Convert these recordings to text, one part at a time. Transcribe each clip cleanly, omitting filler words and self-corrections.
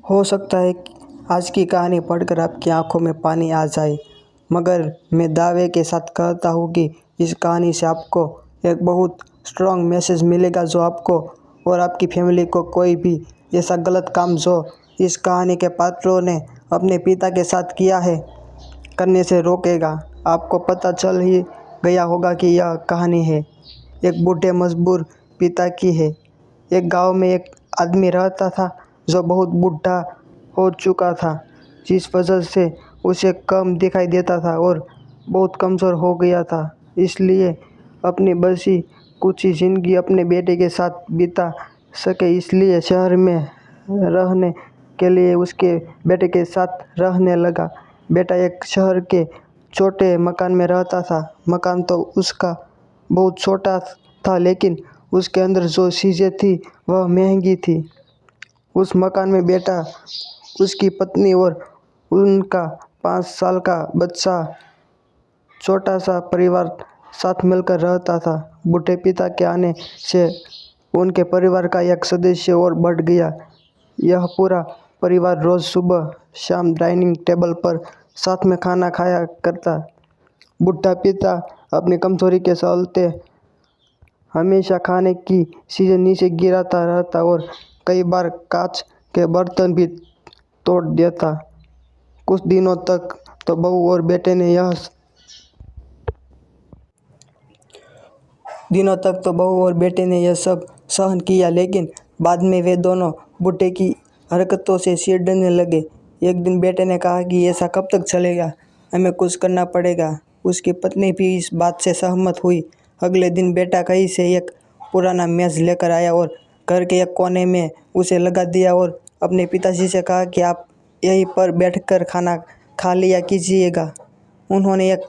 हो सकता है कि आज की कहानी पढ़कर आपकी आंखों में पानी आ जाए, मगर मैं दावे के साथ कहता हूँ कि इस कहानी से आपको एक बहुत स्ट्रॉन्ग मैसेज मिलेगा जो आपको और आपकी फैमिली को कोई भी ऐसा गलत काम जो इस कहानी के पात्रों ने अपने पिता के साथ किया है करने से रोकेगा। आपको पता चल ही गया होगा कि यह कहानी है एक बूढ़े मजबूर पिता की है। एक गांव में एक आदमी रहता था जो बहुत बूढ़ा हो चुका था, जिस वजह से उसे कम दिखाई देता था और बहुत कमज़ोर हो गया था। इसलिए अपनी बची कुछ ही ज़िंदगी अपने बेटे के साथ बिता सके, इसलिए शहर में रहने के लिए उसके बेटे के साथ रहने लगा। बेटा एक शहर के छोटे मकान में रहता था। मकान तो उसका बहुत छोटा था, लेकिन उसके अंदर जो चीज़ें थी वह महंगी थी। उस मकान में बेटा, उसकी पत्नी और उनका 5 साल का बच्चा, छोटा सा परिवार साथ मिलकर रहता था। बूढ़े पिता के आने से उनके परिवार का एक सदस्य और बढ़ गया। यह पूरा परिवार रोज़ सुबह शाम डाइनिंग टेबल पर साथ में खाना खाया करता। बूढ़ा पिता अपनी कमजोरी के चलते हमेशा खाने की चीज़ें नीचे गिराता रहता और कई बार कांच के बर्तन भी तोड़ देता। कुछ दिनों तक तो बहू और बेटे ने यह सब सहन किया, लेकिन बाद में वे दोनों बूढ़े की हरकतों से चिढ़ने लगे। एक दिन बेटे ने कहा कि ऐसा कब तक चलेगा, हमें कुछ करना पड़ेगा। उसकी पत्नी भी इस बात से सहमत हुई। अगले दिन बेटा कहीं से एक पुराना मेज लेकर आया और घर के एक कोने में उसे लगा दिया और अपने पिताजी से कहा कि आप यहीं पर बैठकर खाना खा लिया कीजिएगा। उन्होंने एक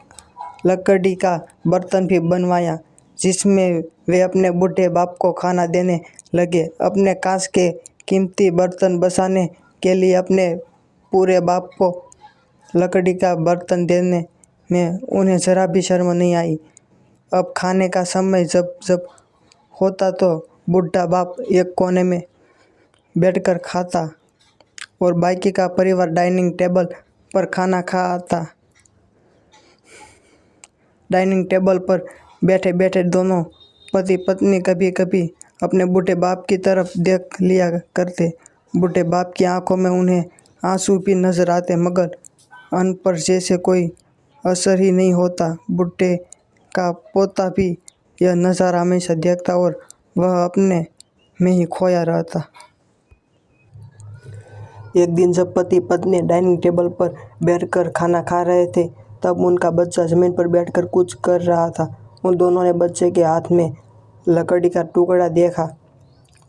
लकड़ी का बर्तन भी बनवाया जिसमें वे अपने बूढ़े बाप को खाना देने लगे। अपने कांच के कीमती बर्तन बचाने के लिए अपने पूरे बाप को लकड़ी का बर्तन देने में उन्हें जरा भी शर्म नहीं आई। अब खाने का समय जब जब होता तो बूढ़ा बाप एक कोने में बैठकर खाता और बाकी का परिवार डाइनिंग टेबल पर खाना खाता। डाइनिंग टेबल पर बैठे बैठे दोनों पति पत्नी कभी कभी अपने बूढ़े बाप की तरफ देख लिया करते। बूढ़े बाप की आंखों में उन्हें आंसू भी नजर आते, मगर उन पर जैसे कोई असर ही नहीं होता। बूढ़े का पोता भी यह नज़ारा हमेशा देखता और वह अपने में ही खोया रहता। एक दिन जब पति पत्नी डाइनिंग टेबल पर बैठकर खाना खा रहे थे, तब उनका बच्चा जमीन पर बैठकर कुछ कर रहा था। उन दोनों ने बच्चे के हाथ में लकड़ी का टुकड़ा देखा।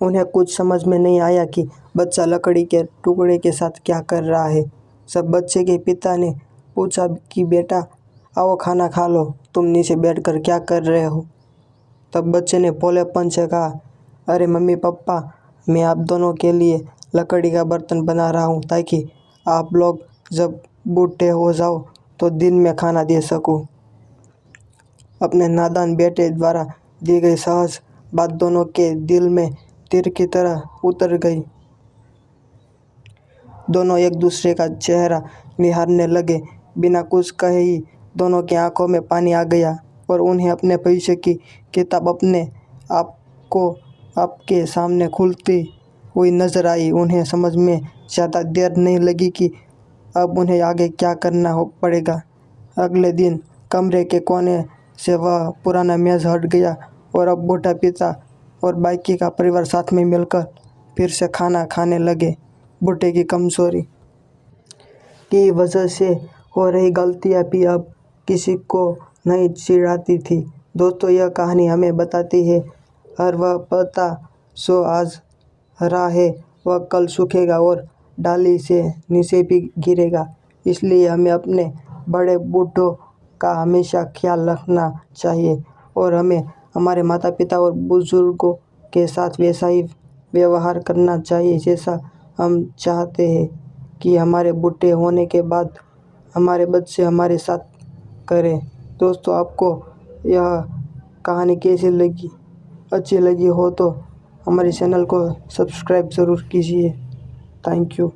उन्हें कुछ समझ में नहीं आया कि बच्चा लकड़ी के टुकड़े के साथ क्या कर रहा है। जब बच्चे के पिता ने पूछा कि बेटा आओ खाना खा लो, तुम नीचे बैठकर क्या कर रहे हो, तब बच्चे ने भोलेपन से कहा, अरे मम्मी पापा, मैं आप दोनों के लिए लकड़ी का बर्तन बना रहा हूँ ताकि आप लोग जब बूढ़े हो जाओ तो दिन में खाना दे सकूँ। अपने नादान बेटे द्वारा दी गई सहज बात दोनों के दिल में तीर की तरह उतर गई। दोनों एक दूसरे का चेहरा निहारने लगे। बिना कुछ कहे ही दोनों की आंखों में पानी आ गया और उन्हें अपने भविष्य की किताब अपने आप को आपके सामने खुलती हुई नजर आई। उन्हें समझ में ज़्यादा देर नहीं लगी कि अब उन्हें आगे क्या करना पड़ेगा। अगले दिन कमरे के कोने से वह पुराना मेज हट गया और अब बूढ़ा पिता और बाकी का परिवार साथ में मिलकर फिर से खाना खाने लगे। बूढ़े की कमजोरी की वजह से हो रही गलतियां भी अब किसी को नहीं चिढ़ाती थी। दोस्तों, यह कहानी हमें बताती है हर वह पत्ता जो आज हरा है वह कल सूखेगा और डाली से नीचे भी गिरेगा। इसलिए हमें अपने बड़े बूढ़ों का हमेशा ख्याल रखना चाहिए और हमें हमारे माता पिता और बुजुर्गों के साथ वैसा ही व्यवहार करना चाहिए जैसा हम चाहते हैं कि हमारे बूढ़े होने के बाद हमारे बच्चे हमारे साथ करें। दोस्तों, आपको यह कहानी कैसी लगी? अच्छी लगी हो तो हमारे चैनल को सब्सक्राइब ज़रूर कीजिए। Thank you.